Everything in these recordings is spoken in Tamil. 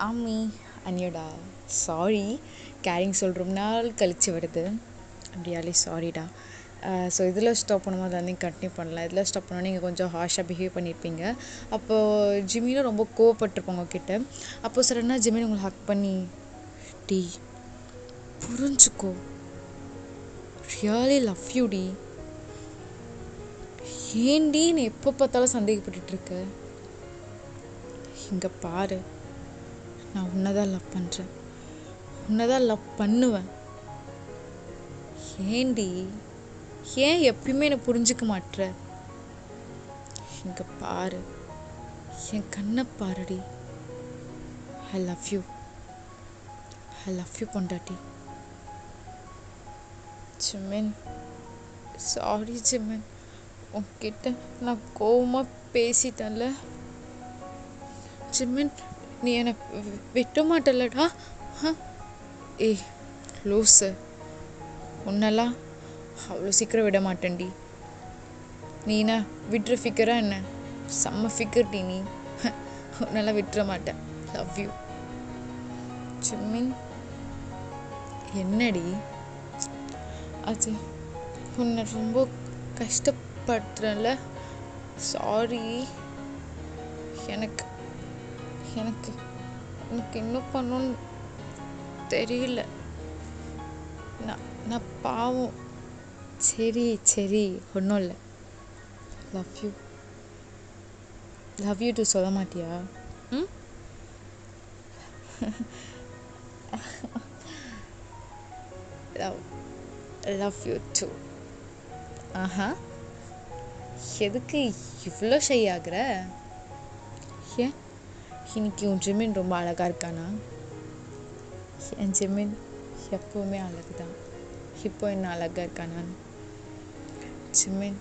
ஆமி அன்னியடா சாரி கேரிங் சொல் ரொம்ப நாள் கழிச்சு வருது அப்படியாலே சாரிடா. ஸோ இதில் ஸ்டாப் பண்ணும்போது அதை வந்து கண்டினியூ பண்ணலாம். இதில் ஸ்டாப் பண்ணோன்னே நீங்கள் கொஞ்சம் ஹார்ஷாக பிஹேவ் பண்ணியிருப்பீங்க. அப்போது ஜிமினும் ரொம்ப கோவப்பட்டிருப்பாங்க உங்ககிட்ட. அப்போது சடனாக ஜிமின் உங்களை ஹக் பண்ணி டி புரிஞ்சுக்கோ, ரியலி லவ் யூ டி, ஏன்டி நீ எப்போ பார்த்தாலும் சந்தேகப்பட்டுருக்க, இங்கே பாரு நான் உன்னைதான் லவ் பண்ணுறேன், உன்னைதான் லவ் பண்ணுவேன், ஏன்டி ஏன் எப்பயுமே என்னை புரிஞ்சுக்க மாட்ற, இங்கே பாரு என் கண்ணை பாருடி, ஐ love you, I love you பொண்டாட்டி. ஜிமின் சாரி ஜிமின், உன்கிட்ட நான் கோவமாக பேசிட்டேன்ல. ஜிமின் நீ என்னை விட்ட மாட்டலடா. ஏய் லூஸு, உன்னெல்லாம் அவ்வளோ சீக்கிரம் விட மாட்டேன்டி. நீ என்ன விட்டுற ஃபிகரா என்ன, செம்ம ஃபிகர் டி நீ, உன்னெல்லாம் விட்டுற மாட்டேன். Love you Jimin. என்னடி அது, உன்னை ரொம்ப கஷ்டப்படுறேன்ல, சாரி. எனக்கு எனக்கு எனக்கு என்ன பண்ணணும்னு தெரியல, நான் பாவம். சரி சரி ஒன்றும் இல்லை. லவ் யூ டு சொல்ல மாட்டியா? ம் லவ் யூ டு. ஆஹா, எதுக்கு இவ்வளோ ஷை ஆகுற? ஏன் இன்னைக்கு உன் ஜிமின் ரொம்ப அழகாக இருக்கானா? என் ஜிமின் எப்போவுமே அழகு தான், இப்போ என்ன அழகாக இருக்கானான்னு. ஜிமின்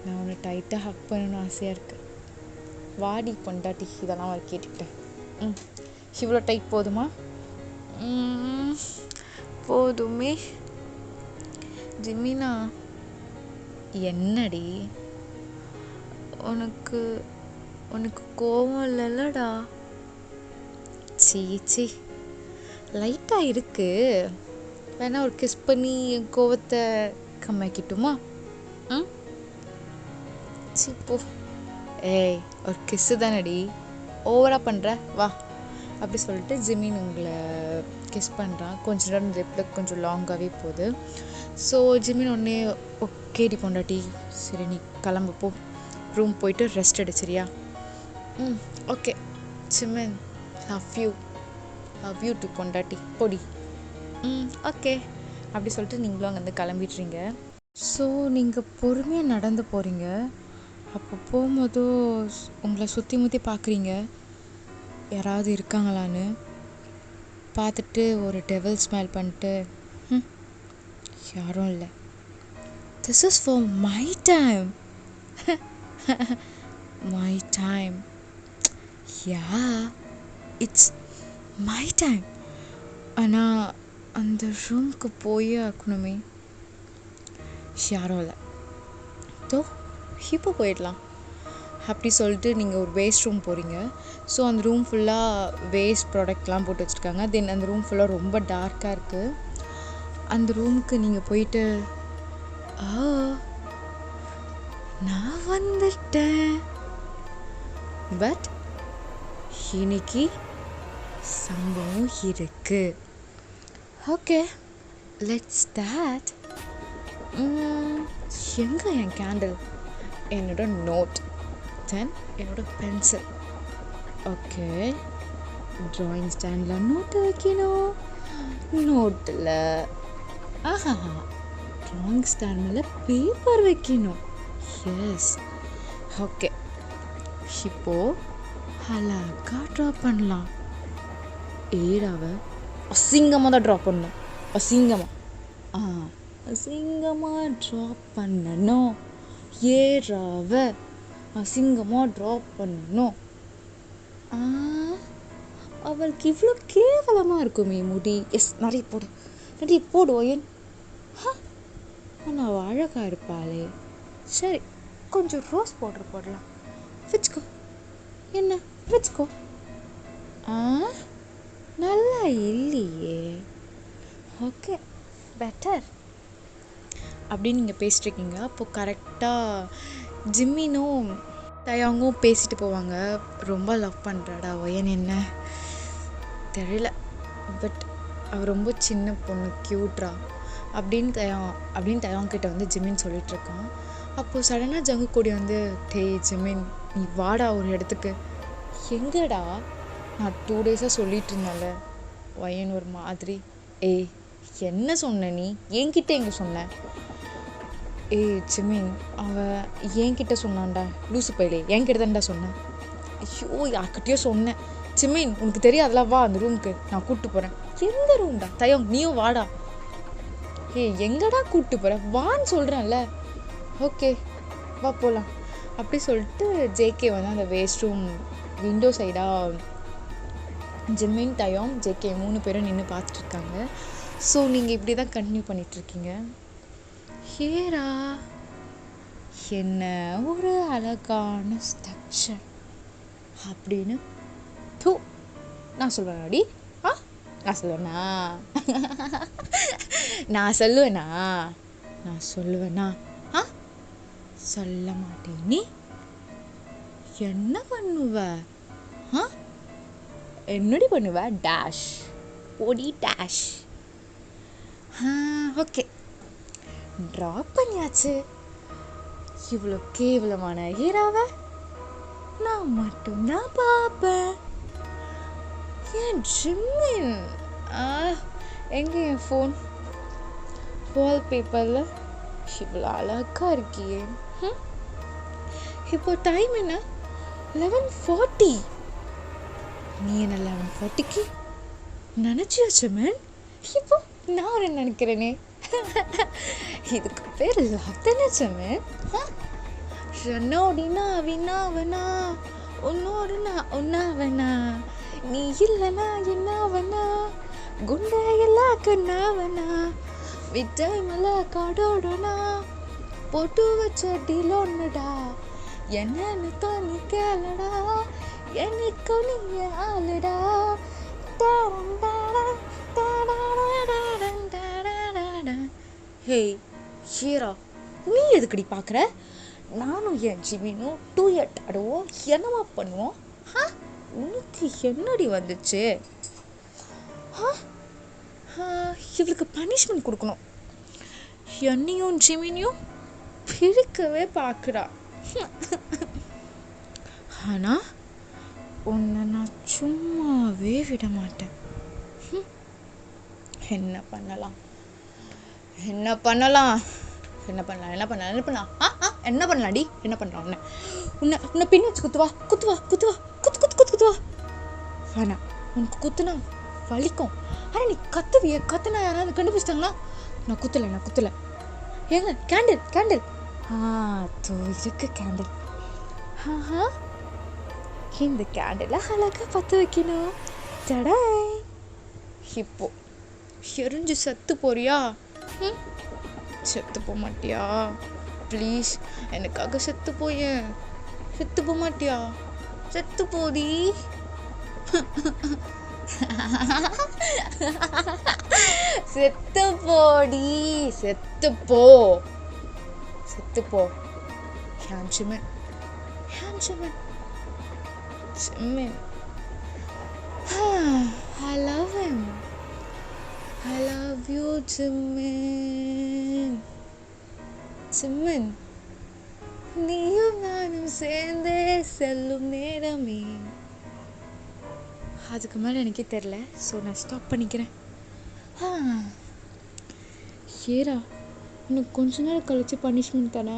நான் உன்னை டைட்டாக ஹக் பண்ணணும்னு ஆசையாக இருக்கு. வாடி பொண்டாட்டி, இதெல்லாம் அவர் கேட்டுக்கிட்டேன். இவ்வளோ டைட் போதுமா? போதுமே. ஜிமினா என்னடி உனக்கு உனக்கு கோவம் இல்லைல்லடா? சீச்சி லைட்டாக இருக்கு, வேணா ஒரு கிஸ் பண்ணி என் கோவத்தை கம்மியாக்கிட்டுமா? சீ போ. ஏய் ஒரு கிஸ்ஸு தானடி, ஓவராக பண்ணுற வா அப்படி சொல்லிட்டு ஜிமின் உங்களை கிஸ் பண்ணுறான். கொஞ்ச நேரம் லிப்பில் கொஞ்சம் லாங்காகவே போகுது. ஸோ ஜிமின் ஒன்றே ஓகேடி பொண்டாட்டி, சரி நீ கிளம்பு போ, ரூம் போயிட்டு ரெஸ்ட் எடு சரியா? Okay Jimin, love you to பொண்டாட்டி, போடி. ஓகே அப்படி சொல்லிட்டு நீங்களும் அங்கேருந்து கிளம்பிடுறீங்க. ஸோ நீங்கள் பொறுமையாக நடந்து போகிறீங்க. அப்போ போகும்போதும் உங்களை சுற்றி முற்றி பார்க்குறீங்க, யாராவது இருக்காங்களான்னு பார்த்துட்டு ஒரு டெவல் ஸ்மைல் பண்ணிட்டு யாரும் இல்லை, this is for my time, my time, yeah it's my time. ஆனால் அந்த ரூமுக்கு போயே ஆக்கணுமே, யாரும் இல்லை, தோ இப்போ போயிடலாம் அப்படி சொல்லிட்டு நீங்கள் ஒரு வேஸ்ட் ரூம் போகிறீங்க. ஸோ அந்த ரூம் ஃபுல்லாக வேஸ்ட் ப்ராடக்ட்லாம் போட்டு வச்சுருக்காங்க. தென் அந்த ரூம் ஃபுல்லாக ரொம்ப டார்க்காக இருக்குது. அந்த ரூமுக்கு நீங்கள் போயிட்டு நான் வந்துட்டேன், பட் இன்னைக்கு சம்பவம் இருக்கு. Okay let's start. எங்கே என் கேண்டில், என்னோட நோட், தென் என்னோட பென்சில். ஓகே ட்ராயிங் ஸ்டாண்டில் நோட்டு வைக்கணும், நோட்டில் ட்ராயிங் ஸ்டாண்ட் மேலே பேப்பர் வைக்கணும். எஸ் ஓகே, இப்போது அழகாக ட்ரா பண்ணலாம். ஏடாவை அசிங்கமாக தான் ட்ரா பண்ணணும், அசிங்கமாக ட்ரா பண்ணணும். ஏறாவை அசிங்கமாக ட்ரா பண்ணணும். அவளுக்கு இவ்வளோ கேவலமாக இருக்குமே முடி. எஸ் நிறைய போடு ஓயன். ஆனால் அவள் அழகாக இருப்பாளே, சரி கொஞ்சம் ரோஸ் பவுடர் போடலாம், வச்சுக்கோ, என்ன வச்சுக்கோ. இல்லையே, ஓகே பெட்டர் அப்படின்னு நீங்கள் பேசிட்டுருக்கீங்க. அப்போது கரெக்டாக ஜிம்மினும் தயாங்கும் பேசிட்டு போவாங்க. ரொம்ப லவ் பண்ணுறாடா ஒயன் என்ன தெரியல, பட் அவள் ரொம்ப சின்ன பொண்ணு க்யூட்ரா அப்படின்னு தயாங்கிட்ட வந்து ஜிமின் சொல்லிகிட்ருக்கான். அப்போது சடனாக ஜங்கு கூடி வந்து டேய் ஜிமின் நீ வாடா ஒரு இடத்துக்கு. எங்கடா, நான் 2 days சொல்லிட்டு இருந்தேன்ல. ஒயன் ஒரு மாதிரி, ஏய் என்ன சொன்ன நீ, என்கிட்ட எங்கே சொன்ன? ஏய் ஜிமின் அவன் என்கிட்ட சொன்னான்டா, லூசு பையலே என்கிட்ட தான்டா சொன்னேன். ஐயோ யார்கிட்டயோ சொன்னேன். ஜிமின் உனக்கு தெரியாதெல்லாம், வா அந்த ரூமுக்கு நான் கூப்பிட்டு போகிறேன். எந்த ரூம்டா? தயம் நீயும் வாடா. ஏய் எங்கடா கூப்பிட்டு போகிறேன், வான்னு சொல்கிறேன்ல. ஓகே வா போகலாம் அப்படி சொல்லிட்டு ஜேகே வந்து அந்த வேஸ்ட் ரூம் விண்டோ சைடாக ஜிம்மின் தயம் ஜேகே 3 பேரும் நின்று பார்த்துட்ருக்காங்க. ஸோ நீங்கள் இப்படி தான் கண்டினியூ பண்ணிகிட்ருக்கீங்க. ஹேரா என்ன ஒரு அழகான ஸ்ட்ரக்சர் அப்படின்னு நான் சொல்வேனாடி? நான் சொல்லுவேனா? நான் சொல்லுவேனா? சொல்ல மாட்டேன். நீ என்ன பண்ணுவ? என்னடி பண்ணுவ? டேஷ் பொடி டேஷ். ஓகே ட்ராப் பண்ணியாச்சு. இவ்வளோ கேவலமான ஹீரோவை நான் மட்டும்தான் பார்ப்பேன். ஏன் ஜிம்மின் எங்கே என் ஃபோன் வால்பேப்பரில் இவ்வளோ அழகாக இருக்கியே. இப்போ டைம் என்ன? 11:40. நீ என்ன 11:40க்கு நினச்சியா ஜிம்மின்? இப்போ நான் ஒரு நினைக்கிறேனே, இதுக்கு பேர் லவ் தானே ஜிம்மின்? என்னோடினா வினாவனா உன்னோடுனா உன்னாவனா, நீ இல்லைனா என்னாவனா, குண்டை எல்லாம் கண்ணாவனா, விட்டாய் மலை காடோடனா, போட்டு வச்ச டிலோன்னுடா, என்னன்னு தோணி கேளடா, எனக்கு நீ ஆளுடா. ஹே ஹீரா நீ எதுக்கடி பார்க்குற? நானும் என் ஜிமினும் டூயட் ஆடுவோம், என்னமா பண்ணுவோம். உனக்கு என்னடி வந்துச்சு? இவளுக்கு பனிஷ்மெண்ட் கொடுக்கணும். என்னையும் ஜிமினையும் பிரிக்கவே பார்க்குறா. ஆனால் உன்னை நான் சும்மாவே விட மாட்டேன். என்ன பண்ணலாம்? என்ன பண்ணலாம்? உன்னை பின்ன வச்சு குத்துவா. வேணாம், உனக்கு குத்துனா வலிக்கும். ஆனால் நீ கத்துனா யாராவது கண்டுபிடிச்சிட்டாங்களா? நான் குத்தலை. ஏங்க கேண்டில் இருக்கு கேண்டில். இந்த கேண்டில் அழகாக பற்ற வைக்கணும். ஜடாய் இப்போ எரிஞ்சு செத்து போறியா? செத்து போக மாட்டியா? ப்ளீஸ் எனக்காக செத்து போக மாட்டியா? செத்து போடி. செத்து போ. Jimin I love him. I love you Jimin. நீயும் நானும் சேர்ந்தே செல்லும் நேரமே. அதுக்கு மேலே எனக்கே தெரில. ஸோ நான் ஸ்டாப் பண்ணிக்கிறேன். ஏரா எனக்கு கொஞ்ச நேரம் கழிச்சு பனிஷ்மெண்ட் தானே.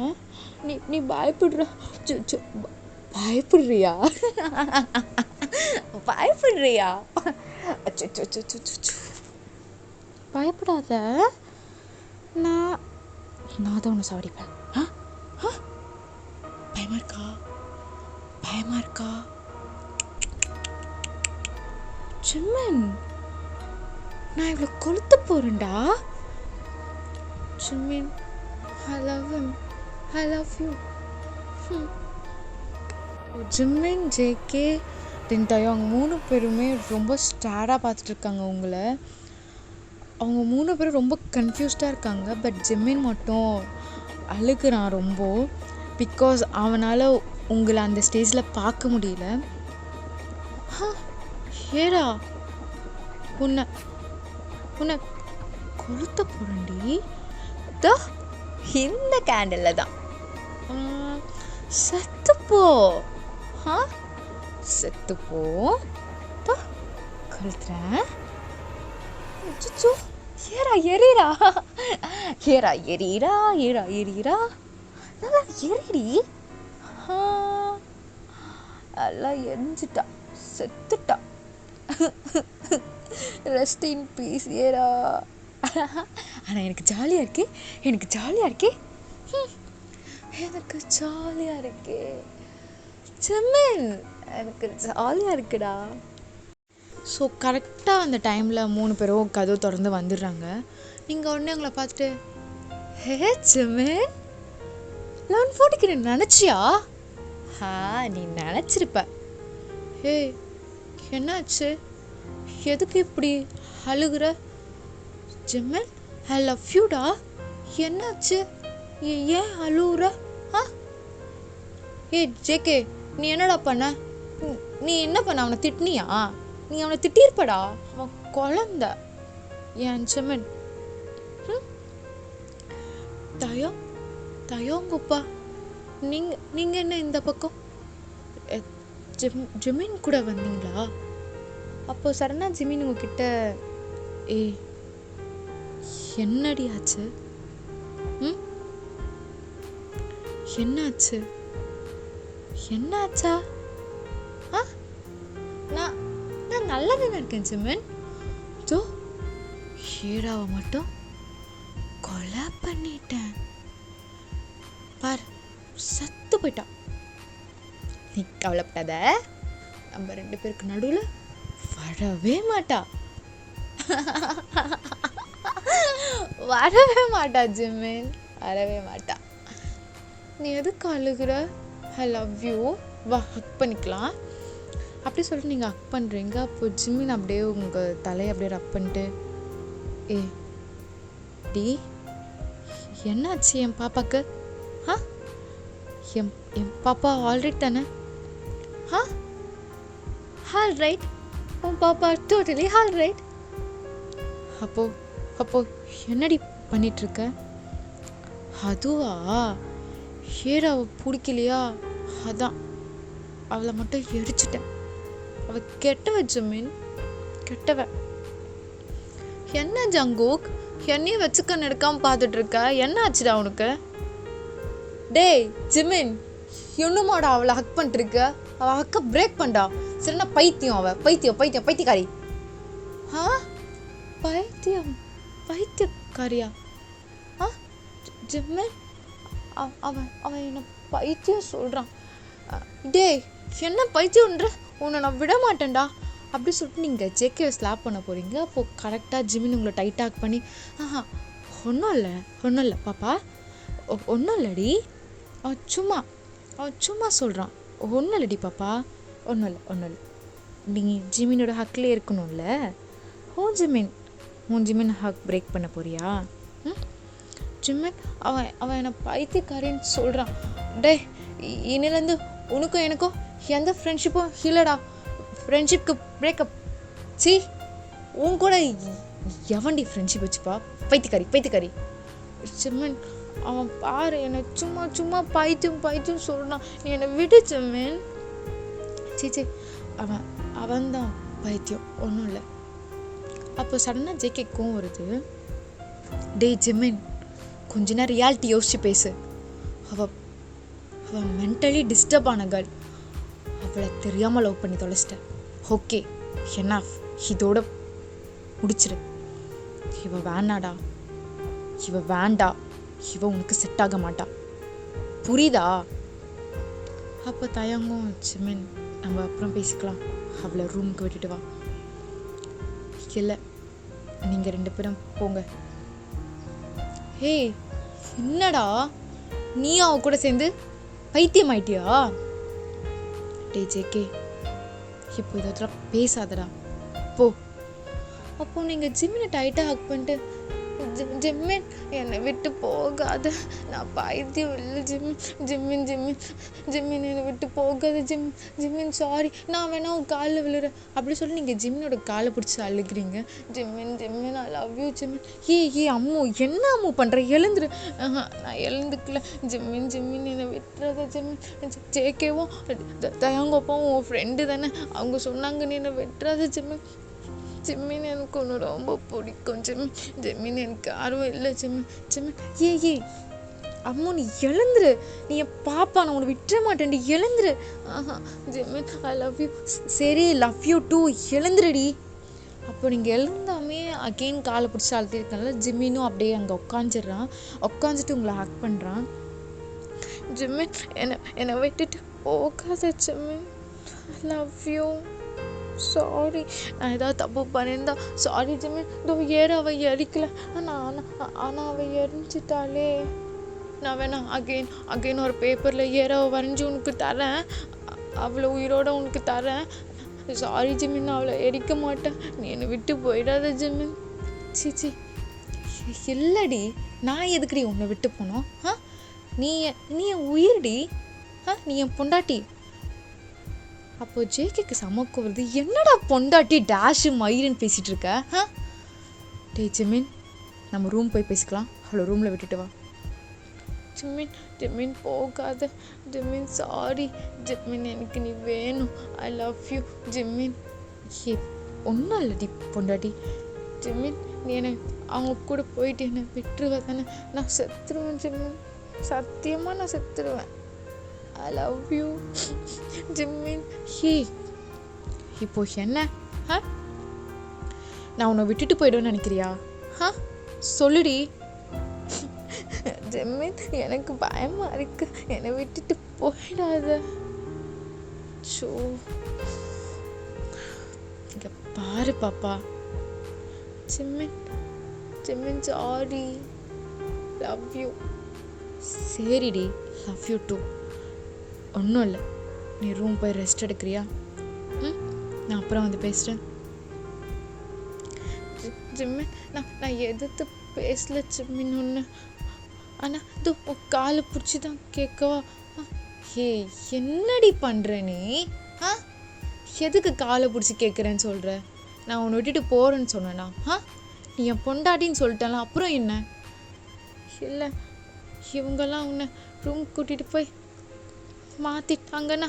நீ பயப்படுறியா? பயப்படாத, நான் தான் உன்னை சாவடிப்பேன். பயமா இருக்கா? ஜிமின் நான் இவ்வளோ கொளுத்த போறேன்டா. Jimin I love him. I love you. Jimin JK then தயம் அவங்க 3 பேருமே ரொம்ப ஸ்டாராக பார்த்துட்டு இருக்காங்க உங்களை. அவங்க 3 பேரும் ரொம்ப கன்ஃபியூஸ்டாக இருக்காங்க. பட் ஜிமின் மட்டும் அழுகுறான் ரொம்ப. பிகாஸ் அவனால் உங்களை அந்த ஸ்டேஜில் பார்க்க முடியல. ஹேரா, உன்னை உன்னை கொளுத்த போறண்டி இந்த கேண்டில் தான். செத்துப்போ செத்துப்போ கொளுத்துறேன். ஏரா எரீரா ஏரா எரீரா ஏரா எரீரா நல்லா எரிடி. எல்லாம் எரிஞ்சிட்டா, செத்துட்டா. Rest in peace era. ஆனால் எனக்கு ஜாலியாக இருக்கே, எனக்கு ஜாலியாக இருக்கே, எனக்கு ஜாலியாக இருக்கே ஜிமின், எனக்கு ஜாலியாக இருக்குடா. ஸோ கரெக்டாக அந்த டைமில் 3 பேரும் கதவு திறந்து வந்துடுறாங்க. நீங்கள் உடனே அவங்கள பார்த்துட்டு, ஹே ஜிமின், 11:40 நீ நினச்சியா? நீ நினச்சிருப்ப. ஹே என்னாச்சு, எதுக்கு இப்படி அழுகுற? ஜிமின், ஐ லவ் யூடா. என்னாச்சு, ஏன் அழுகுற? ஜேகே, நீ என்னடா பண்ண? நீ என்ன பண்ண? அவனை திட்டினியா? நீ அவனை திட்டிருப்படா, அவன் குழந்தை. ஏன் ஜிமின்? தயம் தயோங்கப்பா, நீங்கள் என்ன இந்த பக்கம் ஜிமின் கூட வந்தீங்களா? அப்போ சடனாக ஜிமின் உங்ககிட்ட, என்னடி ஆச்சு? என்னாச்சு? என்னாச்சா? நான் நல்லா தானே இருக்கேன் ஜிமின். ஜோ, ஹீராவை மட்டும் கொலை பண்ணிட்டேன் பார், சத்து போயிட்டான். நீ கவலைப்படாத, நம்ம 2 பேருக்கு நடுவில் வரவே மாட்டா. வரவே மாட்டா ஜிமின், வரவே மாட்டா. நீ எதுக்கு அழுகுற? ஐ லவ் யூ, வா ஹக் பண்ணிக்கலாம். அப்படி சொல்லிட்டு நீங்கள் ஹக் பண்ணுறீங்க. அப்போ ஜிமின் அப்படியே உங்கள் தலையை அப்படியே ரப் பண்ணிட்டு, டி என்னாச்சு என் பாப்பாக்கு? என் பாப்பா ஆல்ரைட் தானே? ஆல்ரைட், உன் பாப்பா டோட்டலி ஆல்ரைட். அப்போ என்னடி பண்ணிகிட்ருக்க? அதுவா, ஹீராவை பிடிக்கலையா, அதான் அவளை மட்டும் எரிச்சிட்டேன். அவள் கெட்டவ ஜிமின், கெட்டவ. என்ன ஜங்கூக், என்னையும் வச்சுக்க நடக்காமல் பார்த்துட்ருக்க? என்ன ஆச்சுடா உனக்கு? டேய் ஜிமின், இன்னுமாடா அவளை ஹக் பண்ணிட்டுருக்க? அவள் ஹக்கை பிரேக் பண்ணா. சரிண்ணா பைத்தியம், அவள் பைத்தியம் பைத்தியம் பைத்தியக்காரி. பைத்தியம் பைத்தியக்காரியா? ஜிமின், அவன் என்ன பைத்தியம் சொல்கிறான். டேய் என்ன பைத்தியம்ன்ற, உன்னை நான் விட மாட்டேன்டா. அப்படி சொல்லிட்டு நீங்கள் ஜேகேவை ஸ்லாப் பண்ண போகிறீங்க. அப்போது கரெக்டாக ஜிமின் உங்களை டைட்டாக் பண்ணி, ஒன்றும் இல்லை பாப்பா, ஒன்றும் இல்லடி, அவன் சும்மா சொல்கிறான், ஒன்றும் இல்லடி பாப்பா, ஒன்றும் இல்லை. நீ ஜிமினோட ஹக்லேயே இருக்கணும்ல. ஜிமின் ஹக் பிரேக் பண்ண போறியா? ஜிமின், அவன் என்னை பைத்தியக்காரின்னு சொல்கிறான். டே, இன்னிலேருந்து உனக்கும் எனக்கும் எந்த ஃப்ரெண்ட்ஷிப்பும் இல்லைடா. ஃப்ரெண்ட்ஷிப்க்கு பிரேக்கப். சி, உன் கூட எவன்டி ஃப்ரெண்ட்ஷிப் வச்சுப்பா? பைத்தியக்காரி. ஜிமின், அவன் பாரு என்னை சும்மா பைத்தியம் சொல்கிறான். நீ என்னை விடு ஜிமின். சீச்சி, அவன்தான் பைத்தியம், ஒன்றும் இல்லை. அப்போ சடனாக ஜேகேக்கும் வருது. டே ஜிமின், கொஞ்ச நேரம் ரியாலிட்டி யோசிச்சு பேசு. அவள் மென்டலி டிஸ்டர்ப் ஆன கேர்ள். அவளை தெரியாமல் லவ் பண்ணி தொலைச்சிட்டேன். ஓகே, என்னாஃப், இதோட முடிச்சிரு. இவ வேண்டாம், இவ உனக்கு செட் ஆக மாட்டா, புரியுதா? அப்போ தயங்கும் ஜிமின், நம்ம அப்புறம் பேசிக்கலாம், அவளை ரூமுக்கு விட்டுட்டு வா. இல்லை, நீங்கள் 2 பேரும் போங்க. ஹே, என்னடா நீ அவ கூட சேர்ந்து பைத்தியம் ஆயிட்டியா? டே ஜேகே, இப்போ இதெல்லாம் பேசாதடா போ. அப்போ நீங்கள் ஜிம்மினை டைட்டாக ஹக் பண்ணிட்டு, ஜிம்மின் என்னை விட்டு போகாத, நான் பைத்தியம் இல்லை ஜிம்மின் என்னை விட்டு போகாத ஜிம்மின் சாரி, நான் வேணா உன் காலில் விழுறேன் அப்படி சொல்லி நீங்கள் ஜிம்மினோட காலை பிடிச்சி அழுகிறீங்க. ஜிம்மின் ஐ லவ் யூ ஜிம்மின். ஏ அம்மு என்ன அம்மு பண்ணுற, எழுந்துரு. நான் எழுந்துக்கல ஜிம்மின் என்னை விட்டுறத ஜிம்மின். ஜேகேவும் தயாங்கப்பாவும் உன் ஃப்ரெண்டு தானே, அவங்க சொன்னாங்க நீ என்னை விட்டுறத ஜிம்மின் எனக்கு ஒன்று ரொம்ப பிடிக்கும் ஜிம்மின் எனக்கு யாரும் இல்லை ஜிம்மின். ஏ அம்மு நீ எழுந்துரு, நீ என் பாப்பா, நான் உன்னை விட்டுற மாட்டேன்டி, எழுந்துரு. ஜிம்மின் ஐ லவ் யூ. சரி லவ் யூ டூ, எழுந்துருடி. அப்போ நீங்கள் எழுந்தாமே அகெயின் காலை பிடிச்சி அழுத்திருக்கனால ஜிம்மினும் அப்படியே அங்கே உட்காந்துட்டு உங்களை ஹக் பண்ணுறான். ஜிம்மின் என்னை விட்டுட்டு போகாத ஜிம்மின், ஐ லவ் யூ. சாரி, நான் ஏதாவது தப்பு பண்ணியிருந்தா சாரி ஜிம்மின். அவ எரிக்கல, ஆனால் அவள் எரிஞ்சிட்டாலே. நான் வேணா அகெயின் ஒரு பேப்பரில் அவள் வரைஞ்சி உனக்கு தரேன், அவளை உயிரோட உனக்கு தரேன். சாரி ஜிம்மின், நான் அவளை எரிக்க மாட்டேன், நீ என்னை விட்டு போயிடாத ஜிம்மின். சிச்சி இல்லடி, நான் எதுக்குடி உன்னை விட்டு போனோம்? நீ என் உயிர்டி, நீ என் பொண்டாட்டி. அப்போ ஜேகேக்கு சமக்கு வருது, என்னடா பொண்டாட்டி டேஷு மயிலுன்னு பேசிகிட்டு இருக்க? டே ஜிம்மின், நம்ம ரூம் போய் பேசிக்கலாம், அவ்வளோ ரூமில் விட்டுட்டு வா. ஜிம்மின் போகாத ஜிம்மின், சாரி ஜிம்மின், எனக்கு நீ வேணும், ஐ லவ் யூ ஜிம்மின். ஒன்றும் இல்லடி பொண்டாட்டி. ஜிம்மின் நீ என்னை அவங்க கூட போயிட்டு என்னை விட்டுருவ தானே? நான் செத்துருவேன் ஜிம்மின், சத்தியமாக நான் செத்துருவேன். I love you ஜிம்மின். இப்போ என்ன நான் உன்னை விட்டுட்டு போயிடுவேன்னு நினைக்கிறியா? சொல்லுடி. ஜிம்மின் எனக்கு பயமா இருக்கு, என்னை விட்டுட்டு போயிடாத. ஷோ இங்க பாரு பாப்பா. ஜிம்மின் சாரி, லவ் யூ. சரிடி, லவ் யூ டூ. ஒன்றும் இல்லை, நீ ரூம் போய் ரெஸ்ட் எடுக்கிறியா? நான் அப்புறம் வந்து பேசுகிறேன். ஜிம்மின் நான் எதிர்த்து பேசல ஜிம்மின் ஒன்று, ஆனால் இது காலை பிடிச்சி தான் கேட்கவா? என்னடி பண்ணுற நீ? எதுக்கு காலை பிடிச்சி கேட்குறேன்னு சொல்கிற? நான் உன்னை விட்டுட்டு போகிறேன்னு சொன்னேனா? நீ என் பொண்டாட்டின்னு சொல்லிட்டேன், அப்புறம் என்ன? இல்லை, இவங்கெல்லாம் உன்னை ரூம் கூட்டிகிட்டு போய் மாற்றிட்டாங்கண்ணா.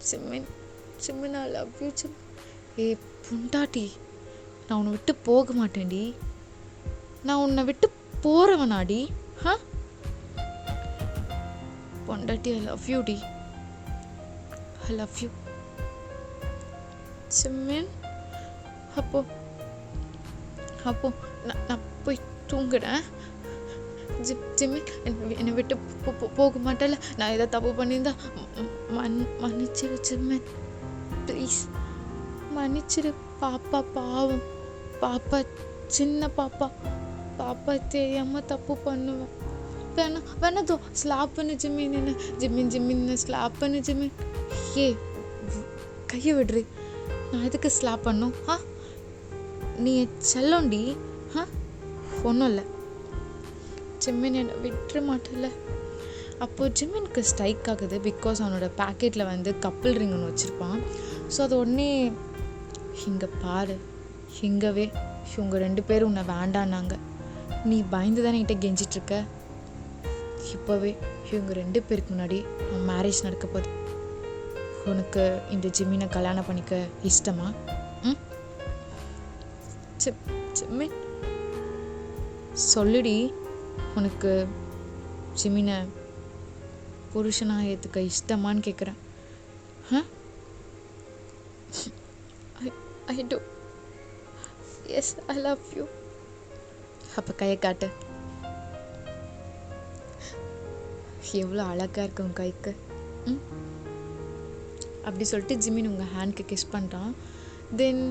ஜிம்மின் ஐ லவ் யூ ஜிம்மின். பொண்டாட்டி, நான் உன்னை விட்டு போக மாட்டேன்டி, நான் உன்னை விட்டு போகிறவனாடி. பொண்டாட்டி ஐ லவ் யூ டி, ஐ லவ் யூ ஜிம்மின். அப்போ நான் போய் தூங்குறேன். ஜிம்மின் என்னை விட்டு போக மாட்டேல, நான் ஏதாவது தப்பு பண்ணியிருந்தா மன்னிச்சிரு ஜிம்மின், ப்ளீஸ் மன்னிச்சிரு. பாப்பா பாவம், பாப்பா சின்ன பாப்பா தெரியாமல் தப்பு பண்ணுவேன். வேணா ஸ்லாப் பண்ணு ஜிம்மின், என்ன ஜிம்மின் ஸ்லாப் பண்ணு ஜிம்மின். கையை விடுறி, நான் எதுக்கு ஸ்லாப் பண்ணும்? நீ செல்லோண்டி. ஒன்றும் இல்லை ஜிம்மின், என்னை விட்டுற மாட்டேல. அப்போது ஜிம்மினுக்கு ஸ்ட்ரைக் ஆகுது, பிகாஸ் அவனோட பேக்கெட்டில் வந்து கப்பிள் ரிங் ஒன்று வச்சுருப்பான். ஸோ அது உடனே, இங்கே பாரு, இங்கவே இவங்க 2 பேரும் உன்னை வேண்டான்னாங்க, நீ பயந்து தானே என்கிட்ட கெஞ்சிட்ருக்க. இப்போவே இவங்க 2 பேருக்கு முன்னாடி மேரேஜ் நடக்க போகுது. உனக்கு இந்த ஜிம்மினை கல்யாணம் பண்ணிக்க இஷ்டமா? ஜிம்மின் சொல்லுடி, உனக்கு ஜிம்மினை புருஷனாக ஏற்றுக்க இஷ்டமான்னு கேட்குறேன். I do. Yes, I love you. அப்போ கையை காட்டு. எவ்வளோ அழகாக இருக்கு உன் கைக்கு. அப்படி சொல்லிட்டு ஜிம்மின் உங்கள் ஹேண்ட்க்கு கிஸ் பண்ணுறான். தென்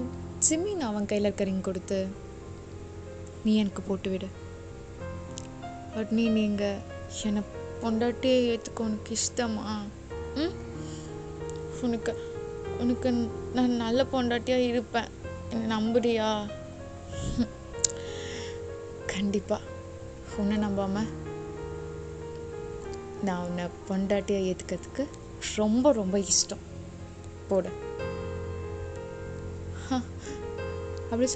ஜிம்மின் அவன் கையில் இருக்க ரிங் கொடுத்து, நீ எனக்கு போட்டு விடு. பட் நீங்கள் என்னை பொண்டாட்டியே ஏற்றுக்க உனக்கு இஷ்டமா? உனக்கு நான் நல்ல பொண்டாட்டியாக இருப்பேன், என்னை நம்புறியா? கண்டிப்பாக. உன்னை நம்பாம நான் உன்னை பொண்டாட்டியாக ஏற்றுக்கிறதுக்கு ரொம்ப ரொம்ப இஷ்டம். போட அப்படி